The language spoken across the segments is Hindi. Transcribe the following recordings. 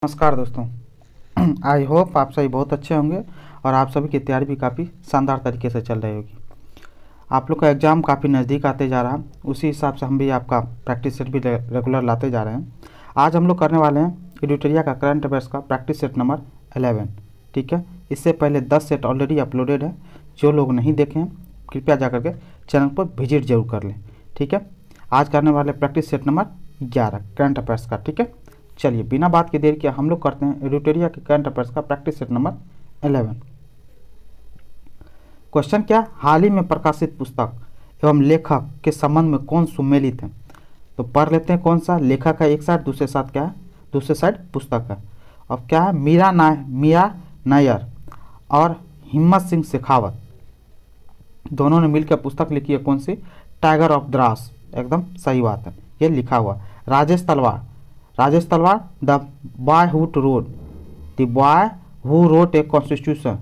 नमस्कार दोस्तों। आई होप आप सभी बहुत अच्छे होंगे और आप सभी की तैयारी भी काफ़ी शानदार तरीके से चल रही होगी। आप लोग का एग्ज़ाम काफ़ी नज़दीक आते जा रहा है, उसी हिसाब से हम भी आपका प्रैक्टिस सेट भी रेगुलर लाते जा रहे हैं। आज हम लोग करने वाले हैं एडिटोरिया का करंट अफेयर्स का प्रैक्टिस सेट नंबर 11। ठीक है, इससे पहले 10 सेट ऑलरेडी अपलोडेड है। जो लोग नहीं देखे हैं कृपया जा करके चैनल पर विजिट जरूर कर लें। ठीक है, आज करने वाले practice set number 11 current affairs का। ठीक है, चलिए बिना बात के देर किया हम लोग करते हैं एडिटोरिया के करंट अफेयर्स का प्रैक्टिस सेट नंबर 11। क्वेश्चन क्या? हाल ही में प्रकाशित पुस्तक एवं लेखक के संबंध में कौन सुमेलित है? तो पढ़ लेते हैं कौन सा लेखक है एक साइड, दूसरे साथ क्या है, दूसरे साइड पुस्तक है। अब क्या है, मीरा नायर और हिम्मत सिंह शेखावत दोनों ने मिलकर पुस्तक लिखी है। कौन सी? Tiger of Dras. एकदम सही बात है, ये लिखा हुआ। राजेश तलवार the boy who wrote a constitution,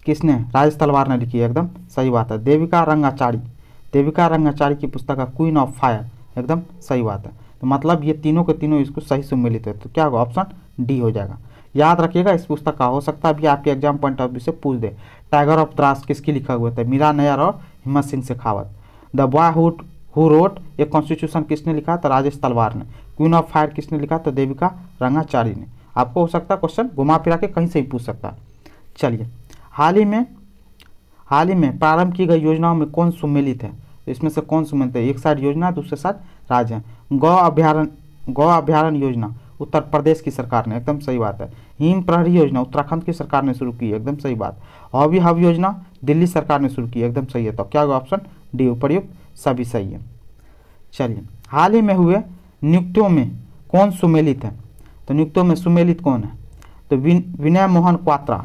किसने? राजेश तलवार ने लिखी है। एकदम सही बात है। देविका रंगाचारी की पुस्तक है क्वीन ऑफ फायर। एकदम सही बात है। तो मतलब ये तीनों के तीनों इसको सही सुमेलित है। तो क्या होगा? ऑप्शन डी हो जाएगा। याद रखिएगा, इस पुस्तक का हो सकता है अभी आपके एग्जाम पॉइंट ऑफ व्यू से पूछ दे। टाइगर ऑफ द्रास किसकी लिखा हुआ था? मीरा नायर और हिम्मत Singh Shekhawat. The boy who wrote a constitution किसने लिखा? तो राजेश तलवार ने। क्वीन ऑफ फायर किसने लिखा? तो देविका रंगाचारी ने। आपको हो सकता है क्वेश्चन घुमा फिरा के कहीं से भी पूछ सकता है। चलिए, हाल ही में प्रारंभ की गई योजनाओं में कौन सुमेलित है? तो इसमें से कौन सुमेलित है? एक साइड योजना, दूसरे साइड राज्य है। गौ अभ्यारण्य योजना उत्तर प्रदेश की सरकार ने। एकदम सही बात है। हिम प्रहरी योजना उत्तराखंड की सरकार ने शुरू की है। एकदम सही बात। हॉबी हब योजना दिल्ली सरकार ने शुरू की है। एकदम सही है। तो क्या होगा? ऑप्शन डी उपर्युक्त सभी सही है। चलिए, हाल ही में हुए नियुक्तियों में कौन सुमेलित है? तो नियुक्तियों में सुमेलित कौन है? तो विनय मोहन क्वात्रा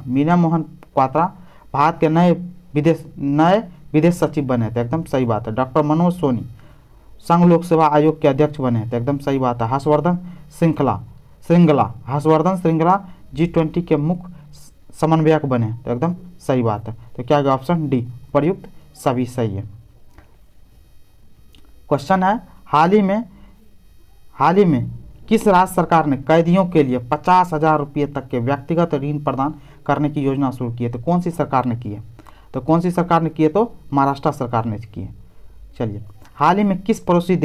भारत के नए विदेश सचिव बने थे। एकदम सही बात है। डॉक्टर मनोज सोनी संघ लोक सेवा आयोग के अध्यक्ष बने थे। एकदम सही बात है। हर्षवर्धन श्रृंगला G20 के मुख्य समन्वयक बने। तो एकदम सही बात है। तो क्या होगा? ऑप्शन डी प्रयुक्त सभी सही है। क्वेश्चन है, हाल ही में किस राज्य सरकार ने कैदियों के लिए 50,000 रुपये तक के व्यक्तिगत ऋण प्रदान करने की योजना शुरू की है? तो कौन सी सरकार ने की है? तो कौन सी सरकार ने की है? तो महाराष्ट्र सरकार ने की है। चलिए, हाल ही में किस पड़ोसी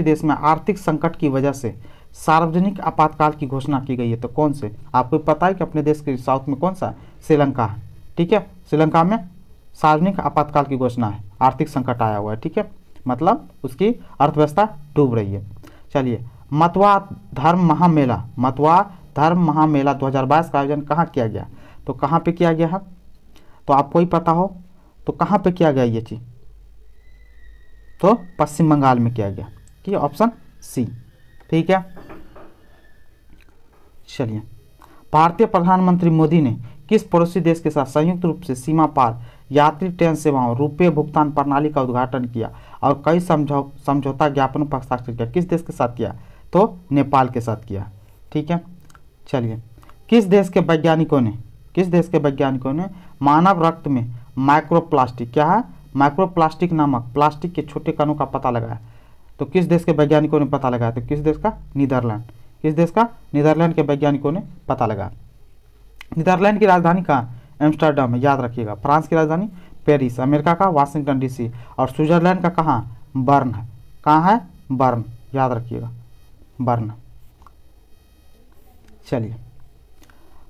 देश में आर्थिक संकट की वजह से सार्वजनिक आपातकाल की घोषणा की गई है? तो कौन से? आपको पता है कि अपने देश के साउथ में कौन सा? श्रीलंका है। ठीक है, श्रीलंका में सार्वजनिक आपातकाल की घोषणा है। आर्थिक संकट आया हुआ है। ठीक है, मतलब उसकी अर्थव्यवस्था डूब रही है। चलिए, मतवा धर्म महामेला 2022 का आयोजन कहाँ किया गया? तो कहाँ पे किया गया है? तो आपको ही पता हो तो कहाँ पे किया गया ये चीज़? तो पश्चिम बंगाल में किया गया। ठीक है, ऑप्शन सी। ठीक है, चलिए, भारतीय प्रधानमंत्री मोदी ने किस पड़ोसी देश के साथ संयुक्त रूप से सीमा पार यात्री ट्रेन सेवाओं रुपये भुगतान प्रणाली का उद्घाटन किया और कई समझौता ज्ञापनों पर हस्ताक्षर किया? किस देश के साथ किया? तो नेपाल के साथ किया। ठीक है, चलिए, किस देश के वैज्ञानिकों ने मानव रक्त में माइक्रोप्लास्टिक, क्या है? माइक्रोप्लास्टिक नामक प्लास्टिक के छोटे कणों का पता लगाया? तो किस देश के वैज्ञानिकों ने पता लगाया? तो किस देश का? नीदरलैंड। किस देश का? नीदरलैंड के वैज्ञानिकों ने पता लगाया। नीदरलैंड की राजधानी कहाँ? एम्स्टर्डम है, याद रखिएगा। फ्रांस की राजधानी पेरिस, अमेरिका का वाशिंगटन DC और स्विट्जरलैंड का कहाँ? बर्न है। कहाँ है? बर्न, याद रखिएगा, बर्न। चलिए,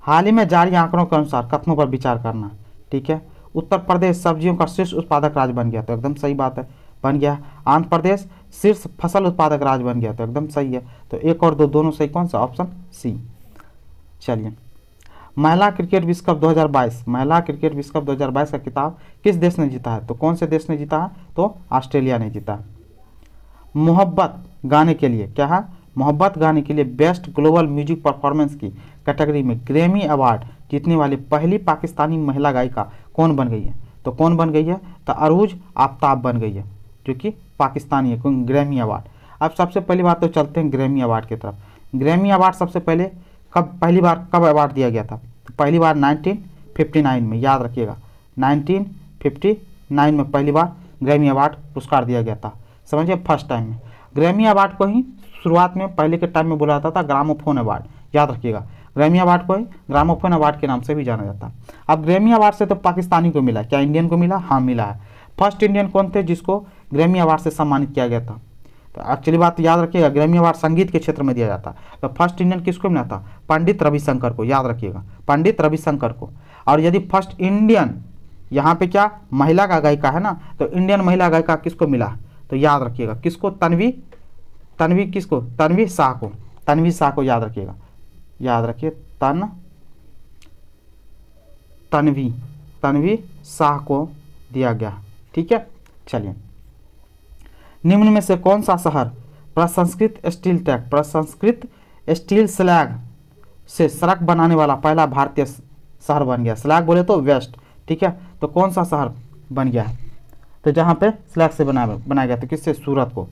हाल ही में जारी आंकड़ों के अनुसार कथनों पर विचार करना। ठीक है, उत्तर प्रदेश सब्जियों का शीर्ष उत्पादक राज्य बन गया। तो एकदम सही बात है, बन गया। आंध्र प्रदेश शीर्ष फसल उत्पादक राज्य बन गया। तो एकदम सही है। तो एक और दो दोनों सही। कौन सा? Option C. चलिए, महिला क्रिकेट विश्व कप 2022 का खिताब किस देश ने जीता है? तो कौन से देश ने जीता है? तो ऑस्ट्रेलिया ने जीता। मोहब्बत गाने के लिए, क्या है? मोहब्बत गाने के लिए बेस्ट ग्लोबल म्यूजिक परफॉर्मेंस की कैटेगरी में ग्रैमी अवार्ड जीतने वाली पहली पाकिस्तानी महिला गायिका कौन बन गई है? तो कौन बन गई है? तो अरूज आफ्ताब बन गई है, जो कि पाकिस्तानी है। Grammy award. अब सबसे पहली बात तो चलते हैं ग्रैमी अवार्ड की तरफ। ग्रैमी अवार्ड सबसे पहले पहली बार कब अवार्ड दिया गया था? तो पहली बार 1959 में, याद रखिएगा। 1959 में पहली बार ग्रैमी अवार्ड पुरस्कार दिया गया था। समझिए, फर्स्ट टाइम में। ग्रैमी अवार्ड को ही शुरुआत में पहले के टाइम में बोला जाता था ग्रामोफोन अवार्ड, याद रखिएगा। ग्रैमी अवार्ड को ही ग्रामोफोन अवार्ड के नाम से भी जाना जाता है। अब ग्रैमी अवार्ड से तो पाकिस्तानी को मिला, क्या इंडियन को मिला? हाँ मिला है। फर्स्ट इंडियन कौन थे जिसको ग्रैमी अवार्ड से सम्मानित किया गया था? तो एक्चुअली बात याद रखिएगा, ग्रैमी अवार्ड संगीत के क्षेत्र में दिया जाता है। तो फर्स्ट इंडियन किसको मिला था? पंडित रविशंकर को, याद रखिएगा, पंडित रविशंकर को। और यदि फर्स्ट इंडियन यहाँ पे क्या महिला का गायिका है ना, तो इंडियन महिला गायिका किसको मिला? तो याद रखिएगा किसको? तन्वी किसको? तन्वी शाह को, तन्वी शाह को याद रखिएगा, याद रखिए तन्वी शाह को दिया गया। ठीक है, चलिए। निम्न में से कौन सा शहर प्रसंस्कृत स्टील स्लैग से सड़क बनाने वाला पहला भारतीय शहर बन गया? स्लैग बोले तो वेस्ट, ठीक है। तो कौन सा शहर बन गया है? तो जहाँ पे स्लैग से बनाया गया था, किससे? सूरत को।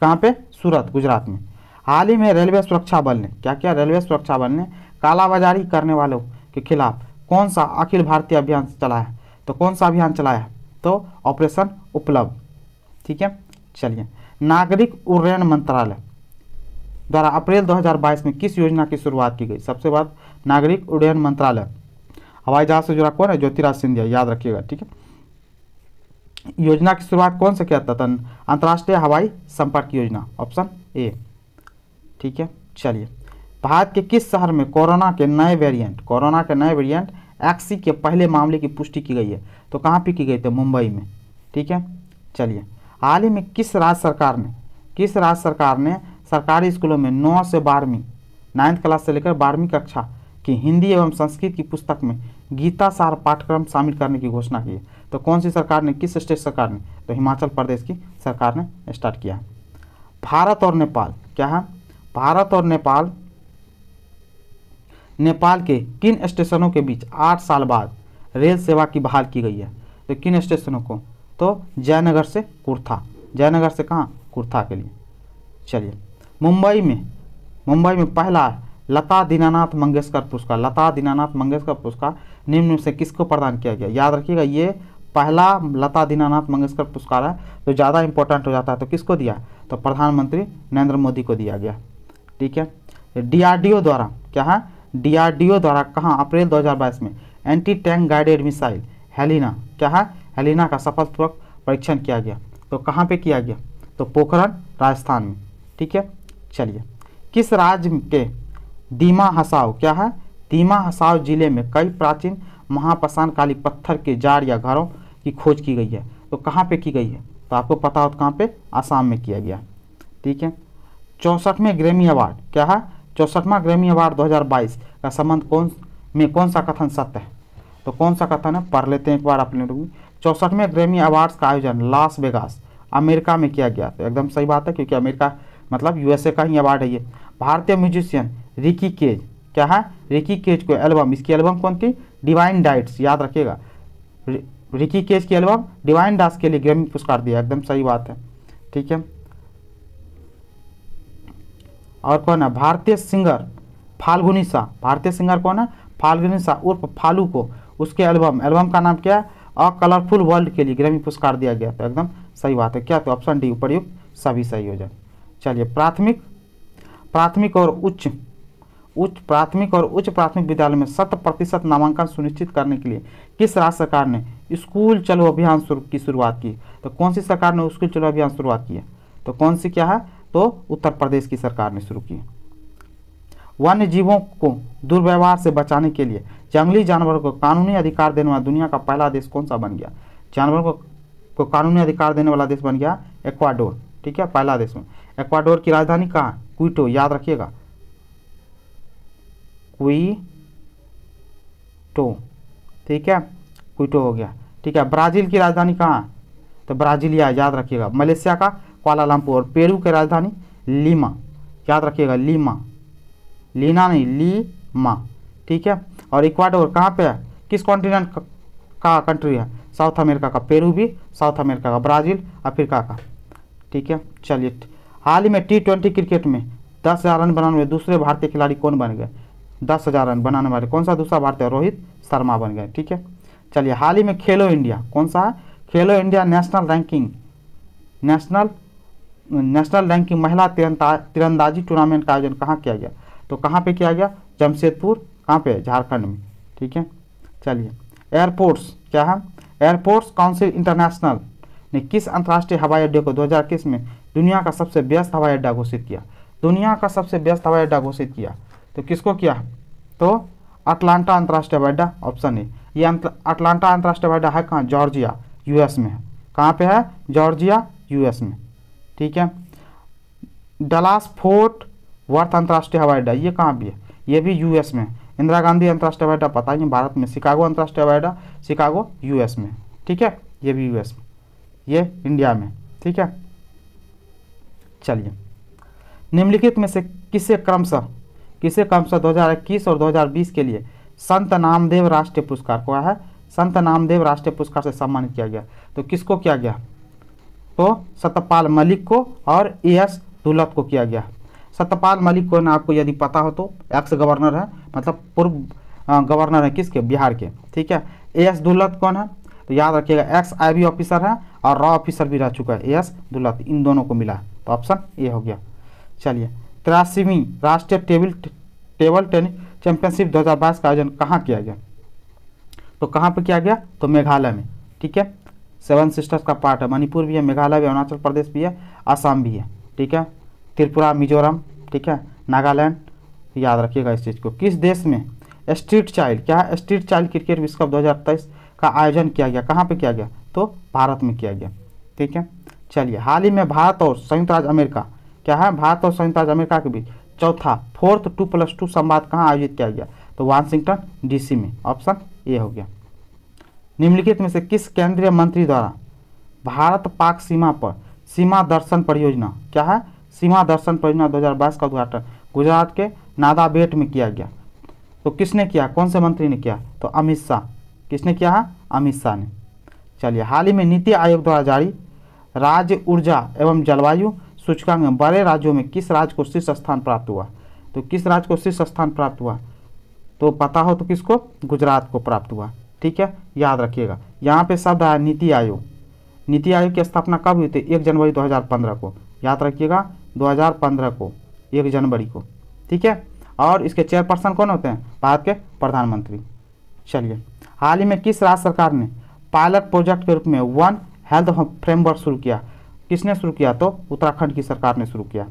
कहाँ पे? सूरत, गुजरात में। हाल ही में रेलवे सुरक्षा बल ने क्या किया? रेलवे सुरक्षा बल ने कालाबाजारी करने वालों के खिलाफ कौन सा अखिल भारतीय अभियान चलाया है? तो कौन सा अभियान चलाया है? तो ऑपरेशन उपलब्ध। ठीक है, चलिए। नागरिक उड्डयन मंत्रालय द्वारा अप्रैल 2022 में किस योजना की शुरुआत की गई? सबसे बाद नागरिक उड्डयन मंत्रालय हवाई जहाज से जुड़ा कौन है? ज्योतिराज सिंधिया, याद रखिएगा। ठीक है, योजना की शुरुआत कौन से किया था? अंतर्राष्ट्रीय हवाई संपर्क योजना, ऑप्शन ए। ठीक है, चलिए। भारत के किस शहर में कोरोना के नए वेरिएंट एक्सी के पहले मामले की पुष्टि की गई है? तो कहाँ पे की गई? तो मुंबई में। ठीक है, चलिए। हाल ही में किस राज्य सरकार ने सरकारी स्कूलों में 9 से 12वीं 9th क्लास से लेकर 12वीं कक्षा की हिंदी एवं संस्कृत की पुस्तक में गीता सार पाठ्यक्रम शामिल करने की घोषणा की है? तो कौन सी सरकार ने? किस स्टेट सरकार ने? तो हिमाचल प्रदेश की सरकार ने स्टार्ट किया। भारत और नेपाल क्या है? भारत और नेपाल के किन स्टेशनों के बीच 8 साल बाद रेल सेवा की बहाल की गई है? तो किन स्टेशनों को? तो जयनगर से कुर्था, जयनगर से कहाँ? कुर्था के लिए। चलिए। मुंबई में पहला लता दीनानाथ मंगेशकर पुरस्कार निम्न में से किसको प्रदान किया गया? याद रखिएगा, ये पहला लता दीनानाथ मंगेशकर पुरस्कार है, तो ज़्यादा इंपॉर्टेंट हो जाता है। तो किसको दिया? तो प्रधानमंत्री नरेंद्र मोदी को दिया गया। ठीक है। डीआरडीओ द्वारा क्या है? डीआरडीओ द्वारा कहाँ अप्रैल 2022 में anti tank guided missile Helina क्या है? हेलिना का सफलतापूर्वक परीक्षण किया गया। तो कहाँ पे किया गया? तो पोखरण, राजस्थान में। ठीक है, चलिए। किस राज्य के दीमा हसाव क्या है? दीमा हसाव जिले में कई प्राचीन महापाषाणकालीन पत्थर के जार या घरों की खोज की गई है। तो कहाँ पे की गई है? तो आपको पता हो तो कहाँ पे? आसाम में किया गया। ठीक है। 64वें ग्रैमी अवार्ड क्या है? 64वां ग्रैमी अवार्ड 2022 का संबंध कौन सा कथन सत्य है? तो कौन सा कथन है? पढ़ लेते हैं एक बार अपने लोग। 64वें ग्रैमी अवार्ड्स का आयोजन लास वेगास, अमेरिका में किया गया। तो एकदम सही बात है, क्योंकि अमेरिका मतलब यूएसए का ही अवार्ड है ये। भारतीय म्यूजिशियन रिकी केज क्या है? रिकी केज को एल्बम, इसकी एल्बम कौन थी? डिवाइन डाइट्स, याद रखिएगा। रिकी केज की एल्बम डिवाइन डाइट्स के लिए ग्रैमी पुरस्कार दिया, एकदम सही बात है। ठीक है। और कौन है? भारतीय सिंगर फाल्गुनी शाह। भारतीय सिंगर कौन है? फाल्गुनी शाह उर्फ फालू को उसके एल्बम का नाम क्या है? अ कलरफुल वर्ल्ड के लिए ग्रैमी पुरस्कार दिया गया। तो एकदम सही बात है। क्या? तो ऑप्शन डी, उपर्युक्त सभी सही हो जाए। चलिए। प्राथमिक और उच्च प्राथमिक विद्यालय में 100% नामांकन सुनिश्चित करने के लिए किस राज्य सरकार ने स्कूल चलो अभियान की शुरुआत की? तो कौन सी सरकार ने स्कूल चलो अभियान शुरुआत की है? तो कौन सी क्या है? तो उत्तर प्रदेश की सरकार ने शुरू की। वन्य जीवों को दुर्व्यवहार से बचाने के लिए जंगली जानवरों को कानूनी अधिकार देने वाला दुनिया का पहला देश कौन सा बन गया? जानवरों को कानूनी अधिकार देने वाला देश बन गया इक्वाडोर। ठीक है, पहला देश में। इक्वाडोर की राजधानी कहाँ? क्विटो, याद रखिएगा, क्विटो। ठीक है, क्विटो हो गया। ठीक है। ब्राजील की राजधानी कहाँ? तो ब्राजीलिया, याद रखिएगा। मलेशिया का कुआलालंपुर। और पेरू की राजधानी लीमा, याद रखिएगा, लीमा, लीना नहीं, लीमा। ठीक है। और इक्वाडोर कहाँ पे है? किस कॉन्टिनेंट का कंट्री है? साउथ अमेरिका का। पेरू भी साउथ अमेरिका का। ब्राज़ील अफ्रीका का। ठीक है, चलिए। हाल ही में T20 क्रिकेट में 10,000 रन बनाने वाले दूसरे भारतीय खिलाड़ी कौन बन गए? 10,000 रन बनाने वाले कौन सा दूसरा भारतीय? रोहित शर्मा बन गए। ठीक है, चलिए। हाल ही में खेलो इंडिया कौन सा है? खेलो इंडिया नेशनल नेशनल रैंकिंग महिला तीरंदाजी टूर्नामेंट का आयोजन कहाँ किया गया? तो कहाँ पे किया गया? जमशेदपुर, कहाँ पे? झारखंड में। ठीक है, चलिए। एयरपोर्ट्स क्या है? एयरपोर्ट्स काउंसिल इंटरनेशनल ने किस अंतर्राष्ट्रीय हवाई अड्डे को 2021 में दुनिया का सबसे व्यस्त हवाई अड्डा घोषित किया? दुनिया का सबसे व्यस्त हवाई अड्डा घोषित किया तो किसको किया? तो अटलांटा अंतर्राष्ट्रीय हवाई अड्डा, ऑप्शन ए। ये अटलांटा अंतर्राष्ट्रीय हवाई अड्डा है कहाँ? जॉर्जिया, यूएस में है। कहाँ पे है? जॉर्जिया, यूएस में। ठीक है। डलास फोर्ट वर्थ अंतर्राष्ट्रीय हवाई अड्डा, ये कहाँ भी है? ये भी यूएस में। इंदिरा गांधी अंतर्राष्ट्रीय हवाई अड्डा पता ही है, भारत में। शिकागो अंतर्राष्ट्रीय हवाई अड्डा, शिकागो यूएस में। ठीक है, ये भी यूएस में, ये इंडिया में। ठीक है, चलिए। निम्नलिखित में से किसे क्रमशः 2021 और 2020 के लिए संत नामदेव राष्ट्रीय पुरस्कार को है? संत नामदेव राष्ट्रीय पुरस्कार से सम्मानित किया गया? तो किसको किया गया? तो सत्यपाल मलिक को और एएस दुल्लत को किया गया। सत्यपाल मलिक को ना, आपको यदि पता हो तो एक्स गवर्नर है, मतलब पूर्व गवर्नर है किसके? बिहार के। ठीक है। एएस दुल्लत कौन है? तो याद रखिएगा, एक्स आईबी ऑफिसर है और रॉ ऑफिसर भी रह चुका है। एएस दुल्लत, इन दोनों को मिला, तो ऑप्शन ए हो गया। चलिए। 83वीं राष्ट्रीय टेबल टेनिस चैंपियनशिप 2022 का आयोजन कहाँ किया गया? तो कहाँ पे किया गया? तो मेघालय में। ठीक है, 7 सिस्टर्स का पार्ट है। मणिपुर भी है, मेघालय भी, अरुणाचल प्रदेश भी है, असम भी है। ठीक है, त्रिपुरा, मिजोरम, ठीक है, नागालैंड, याद रखिएगा इस चीज़ को। किस देश में स्ट्रीट चाइल्ड क्या है? स्ट्रीट चाइल्ड क्रिकेट विश्व कप 2023 का आयोजन किया गया? कहाँ पे किया गया? तो भारत में किया गया। ठीक है, चलिए। हाल ही में भारत और संयुक्त राज्य अमेरिका क्या है? भारत और संयुक्त राज्य अमेरिका के बीच चौथा 4th 2+2 संवाद कहाँ आयोजित किया गया? तो वाशिंगटन डीसी में, ऑप्शन ए हो गया। निम्नलिखित में से किस केंद्रीय मंत्री द्वारा भारत पाक सीमा पर सीमा दर्शन परियोजना क्या है? सीमा दर्शन परियोजना 2022 का उद्घाटन गुजरात के नादाबेट में किया गया? तो किसने किया? कौन से मंत्री ने किया? तो अमित शाह। किसने किया है? अमित शाह ने। चलिए। हाल ही में नीति आयोग द्वारा जारी राज्य ऊर्जा एवं जलवायु सूचकांक में बड़े राज्यों में किस राज्य को शीर्ष स्थान प्राप्त हुआ? तो किस राज्य को शीर्ष स्थान प्राप्त हुआ? तो पता हो तो किसको? गुजरात को प्राप्त हुआ। ठीक है, याद रखिएगा। यहाँ पे शब्द आया नीति आयोग। नीति आयोग की स्थापना कब हुई थी? 1 जनवरी 2015 को। याद रखिएगा, 2015 को, 1 जनवरी को। ठीक है, और इसके चेयरपर्सन कौन होते हैं? भारत के प्रधानमंत्री। चलिए। हाल ही में किस राज्य सरकार ने पायलट प्रोजेक्ट के रूप में वन हेल्थ फ्रेमवर्क शुरू किया? किसने शुरू किया? तो उत्तराखंड की सरकार ने शुरू किया।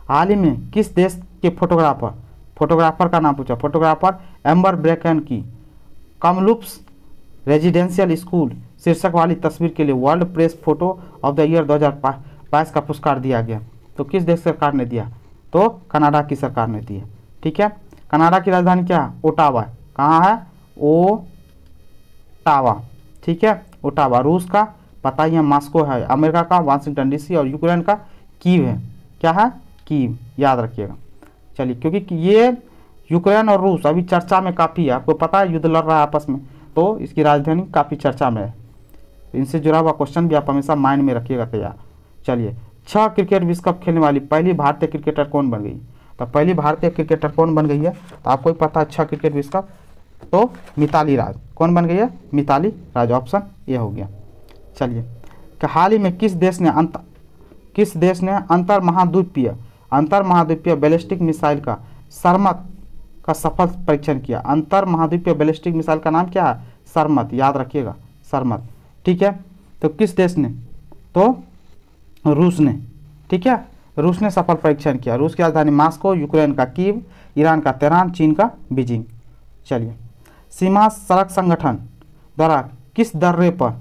हाल ही में किस देश के फोटोग्राफर का नाम पूछा? फोटोग्राफर एम्बर ब्रेकन की कमलुप्स रेजिडेंशियल स्कूल शीर्षक वाली तस्वीर के लिए world press photo of the year 2022 का पुरस्कार दिया गया। तो किस देश सरकार ने दिया? तो कनाडा की सरकार ने दिया। ठीक है, कनाडा की राजधानी क्या है? ओटावा। कहाँ है? ओटावा। ठीक है, ओटावा। रूस का पता ही है, मास्को है। अमेरिका का वाशिंगटन डीसी और यूक्रेन का कीव है। क्या है? कीव, याद रखिएगा। चलिए, क्योंकि ये यूक्रेन और रूस अभी चर्चा में काफ़ी है, आपको पता है युद्ध लड़ रहा है आपस में, तो इसकी राजधानी काफ़ी चर्चा में है। इनसे जुड़ा हुआ क्वेश्चन भी आप हमेशा माइंड में रखिएगा तैयार। चलिए। 6 क्रिकेट विश्व कप खेलने वाली पहली भारतीय क्रिकेटर कौन बन गई? तो पहली भारतीय क्रिकेटर कौन बन गई है? तो आपको ही पता है 6 क्रिकेट विश्व कप, तो मिताली राज। कौन बन गई है? मिताली राज, ऑप्शन ए हो गया। चलिए। कि हाल ही में किस देश ने अंतर महाद्वीपीय बैलिस्टिक मिसाइल का सरमत का सफल परीक्षण किया? अंतर महाद्वीपीय बैलिस्टिक मिसाइल का नाम क्या है? सरमत, याद रखिएगा, सरमत। ठीक है, तो किस देश ने? तो रूस ने। ठीक है, रूस ने सफल परीक्षण किया। रूस की राजधानी मॉस्को, यूक्रेन का कीव, ईरान का तेहरान, चीन का बीजिंग। चलिए। सीमा सड़क संगठन द्वारा किस दर्रे पर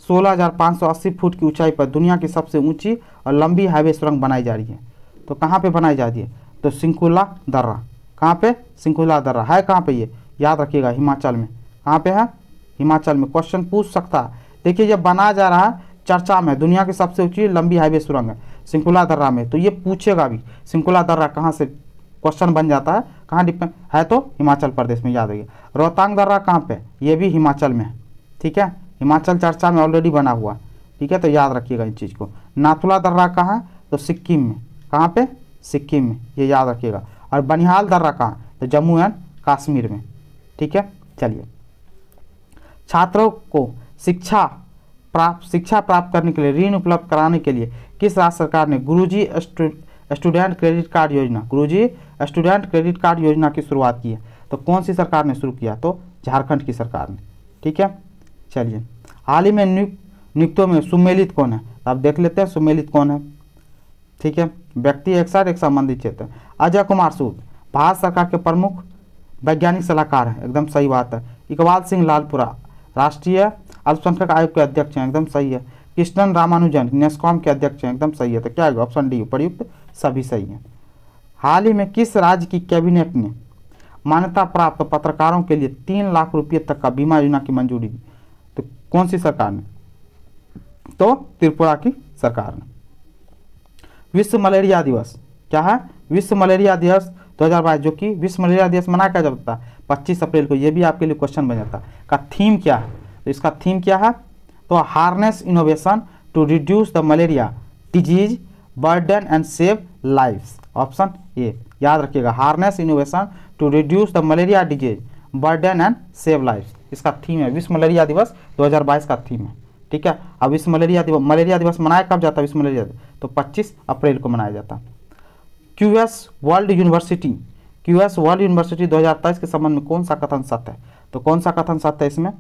16,580 फुट की ऊंचाई पर दुनिया की सबसे ऊंची और लंबी हाईवे सुरंग बनाई जा रही है? तो कहाँ पे बनाई जा रही है? तो सिंकुला दर्रा। कहाँ पे? सिंकुला दर्रा है कहाँ पे? ये याद रखिएगा, हिमाचल में। कहाँ पे है? हिमाचल में। क्वेश्चन पूछ सकता है। देखिए, जब बनाया जा रहा है, चर्चा में दुनिया की सबसे ऊंची लंबी हाईवे सुरंग है सिंकुला दर्रा में, तो ये पूछेगा भी सिंकुला दर्रा कहाँ से, क्वेश्चन बन जाता है। कहाँ डिपेंड है? तो हिमाचल प्रदेश में, याद रखिए। रोहतांग दर्रा कहाँ पे? ये भी हिमाचल में है। ठीक है, हिमाचल चर्चा में ऑलरेडी बना हुआ। ठीक है, तो याद रखिएगा इस चीज़ को। नाथुला दर्रा कहाँ है? तो सिक्किम में। कहाँ पे? सिक्किम में, ये याद रखिएगा। और बनिहाल दर्रा कहाँ? तो जम्मू एंड कश्मीर में। ठीक है, चलिए। छात्रों को शिक्षा शिक्षा प्राप्त करने के लिए ऋण उपलब्ध कराने के लिए किस राज्य सरकार ने गुरुजी स्टूडेंट क्रेडिट कार्ड योजना की शुरुआत की है? तो कौन सी सरकार ने शुरू किया? तो झारखंड की सरकार ने। ठीक है, चलिए हाल ही में नियुक्तों में सुमेलित कौन है? तो आप देख लेते हैं सुमेलित कौन है। ठीक है, व्यक्ति एक साथ एक संबंधित क्षेत्र। अजय कुमार सूद भारत सरकार के प्रमुख वैज्ञानिक सलाहकार हैं, एकदम सही बात है। इकबाल सिंह लालपुरा राष्ट्रीय अल्पसंख्यक आयोग के अध्यक्ष हैं, एकदम सही है। कृष्णन रामानुजन नेस्कॉम के अध्यक्ष हैं, एकदम सही है। तो क्या है ऑप्शन डी उपर्युक्त सभी सही है। हाल ही में किस राज्य की कैबिनेट ने मान्यता प्राप्त पत्रकारों के लिए 3 लाख रुपये तक का बीमा योजना की मंजूरी दी? तो कौन सी सरकार ने? तो त्रिपुरा की सरकार ने। विश्व मलेरिया दिवस क्या है? विश्व मलेरिया दिवस 2022, जो कि विश्व मलेरिया दिवस मनाया क्या जाता है 25 अप्रैल को। ये भी आपके लिए क्वेश्चन बन जाता है। का थीम क्या है? तो इसका थीम क्या है? तो harness innovation to reduce the malaria disease burden and save lives. Option A याद रखिएगा, harness innovation to reduce the malaria disease burden and save lives इसका थीम है। विश्व मलेरिया दिवस 2022 का थीम है। ठीक है, अब विश्व मलेरिया दिवस मनाया कब जाता है? विश्व मलेरिया दिवस तो 25 अप्रैल को मनाया जाता है। क्यूएस वर्ल्ड यूनिवर्सिटी 2023 के संबंध में कौन सा कथन सत्य है? तो कौन सा कथन सत्य है इसमें?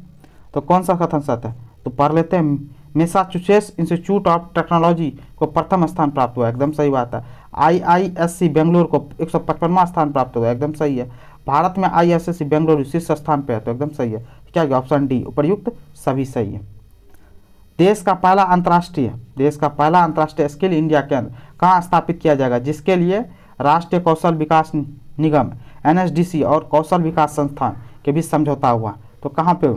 तो कौन सा कथन सत्य है? तो पढ़ लेते हैं। मैसाचुसेट्स इंस्टीट्यूट ऑफ टेक्नोलॉजी को प्रथम स्थान प्राप्त हुआ, एकदम सही बात है। IISc बेंगलोर को 155वां स्थान प्राप्त हुआ, एकदम सही है। भारत में IISc बेंगलोर शीर्ष स्थान पे है, तो एकदम सही है। क्या है ऑप्शन डी उपर्युक्त सभी सही है। देश का पहला अंतर्राष्ट्रीय स्किल इंडिया केंद्र कहाँ स्थापित किया जाएगा? जिसके लिए राष्ट्रीय कौशल विकास निगम NSDC और कौशल विकास संस्थान के बीच समझौता हुआ। तो कहाँ पे?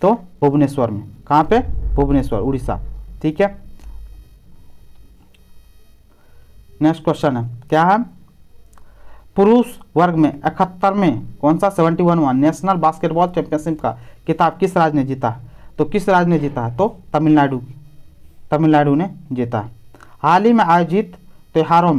तो भुवनेश्वर में। कहाँ पे? भुवनेश्वर, उड़ीसा। ठीक है, नेक्स्ट क्वेश्चन है क्या है? पुरुष वर्ग में 71वें कौन सा 71वां नेशनल बास्केटबॉल चैंपियनशिप का खिताब किस राज्य ने जीता है? तो किस राज्य ने जीता है? तो तमिलनाडु ने जीता है। हाल ही में आयोजित त्योहारों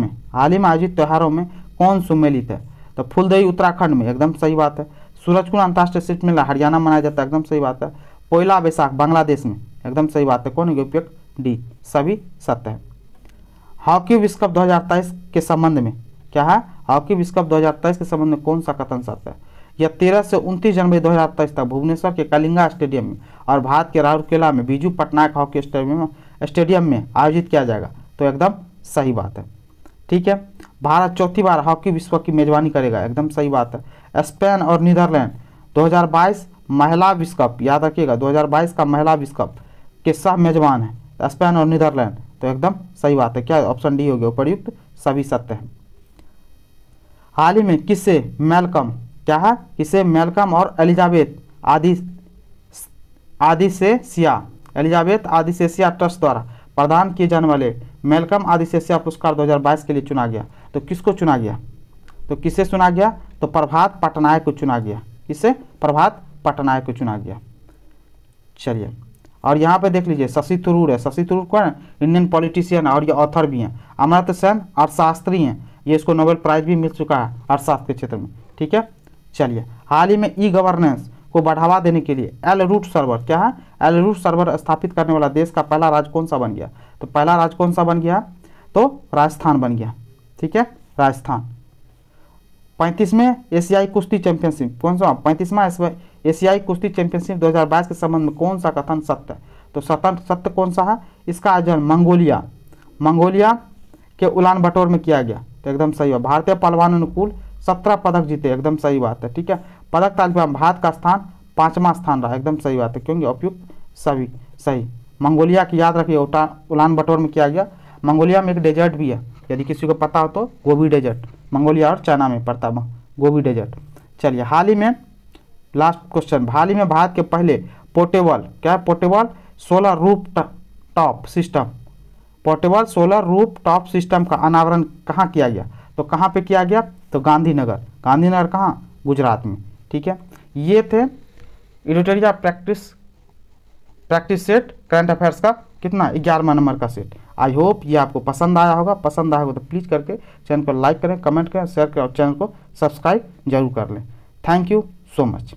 में कौन सम्मिलित है? तो फूलदेई उत्तराखंड में, एकदम सही बात है। सूरजकुंड अंतर्राष्ट्रीय शिल्प मेला हरियाणा मनाया जाता है, एकदम सही बात है। पोइला बैसाख बांग्लादेश में, एकदम सही बात है। कौन है उपयुक्त? डी सभी सत्य है। हॉकी विश्व कप 2023 के संबंध में क्या है? हॉकी विश्व कप 2023 के संबंध में कौन सा कथन सत्य है? यह 13 से 29 जनवरी 2023 तक भुवनेश्वर के कलिंगा स्टेडियम में और भारत के राउरकेला में बीजू पटनायक हॉकी स्टेडियम में आयोजित किया जाएगा, तो एकदम सही बात है। ठीक है, भारत चौथी बार हॉकी विश्व की मेजबानी करेगा, एकदम सही बात है। स्पेन और नीदरलैंड 2022 महिला विश्व कप, याद रखिएगा 2022 का महिला विश्व कप के सह मेजबान है स्पेन और नीदरलैंड, तो एकदम सही बात है। क्या ऑप्शन डी हो गया उपर्युक्त सभी सत्य है। हाल ही में किसे मेलकम और एलिजाबेथ आदिसेसिया ट्रस्ट द्वारा प्रदान किए जाने वाले मेलकम आदिसेसिया पुरस्कार 2022 के लिए चुना गया? तो किसको चुना गया? तो किसे चुना गया? तो प्रभात पटनायक को चुना गया। किसे? प्रभात पटनायक को चुना गया। चलिए, और यहाँ पे देख लीजिए शशि थरूर है। शशि थरूर कौन है? इंडियन पॉलिटिशियन और ये ऑथर भी हैं। अमर्त्य सेन अर्थशास्त्री हैं, ये इसको नोबेल प्राइज भी मिल चुका है अर्थशास्त्र के क्षेत्र में। ठीक है, चलिए हाल ही में ई गवर्नेंस को बढ़ावा देने के लिए एल रूट सर्वर क्या है? एल रूट सर्वर स्थापित करने वाला देश का पहला राज्य कौन सा बन गया? तो पहला राज्य कौन सा बन गया? तो राजस्थान बन गया। ठीक है, राजस्थान। 35वें एशियाई कुश्ती चैंपियनशिप कौन सा? 35वां एशियाई कुश्ती चैंपियनशिप 2022 के संबंध में कौन सा कथन सत्य है? तो सत्य कौन सा है? इसका आयोजन मंगोलिया के उलान बटोर में किया गया, तो एकदम सही है। भारतीय पहलवानों ने कुल 17 पदक जीते, एकदम सही बात है। ठीक है, पदक तालिका में भारत का स्थान 5वां स्थान रहा, एकदम सही बात है। क्योंकि उपयुक्त सभी सही। मंगोलिया की याद रखिए उलान बटोर में किया गया। मंगोलिया में एक डेजर्ट भी है, यदि किसी को पता हो तो गोबी डेजर्ट, मंगोलिया और चाइना में पड़ता है गोबी डेजर्ट। चलिए हाल ही में लास्ट क्वेश्चन, हाल ही में भारत के पहले portable solar roof top system का अनावरण कहाँ किया गया? तो कहाँ पे किया गया? तो गांधीनगर कहाँ? गुजरात में। ठीक है, ये थे editorial practice set current affairs का कितना 11वां नंबर का सेट। आई होप ये आपको पसंद आया होगा। पसंद आया होगा तो प्लीज़ करके चैनल को लाइक करें, कमेंट करें, शेयर करें और चैनल को सब्सक्राइब जरूर कर लें। Thank you so much.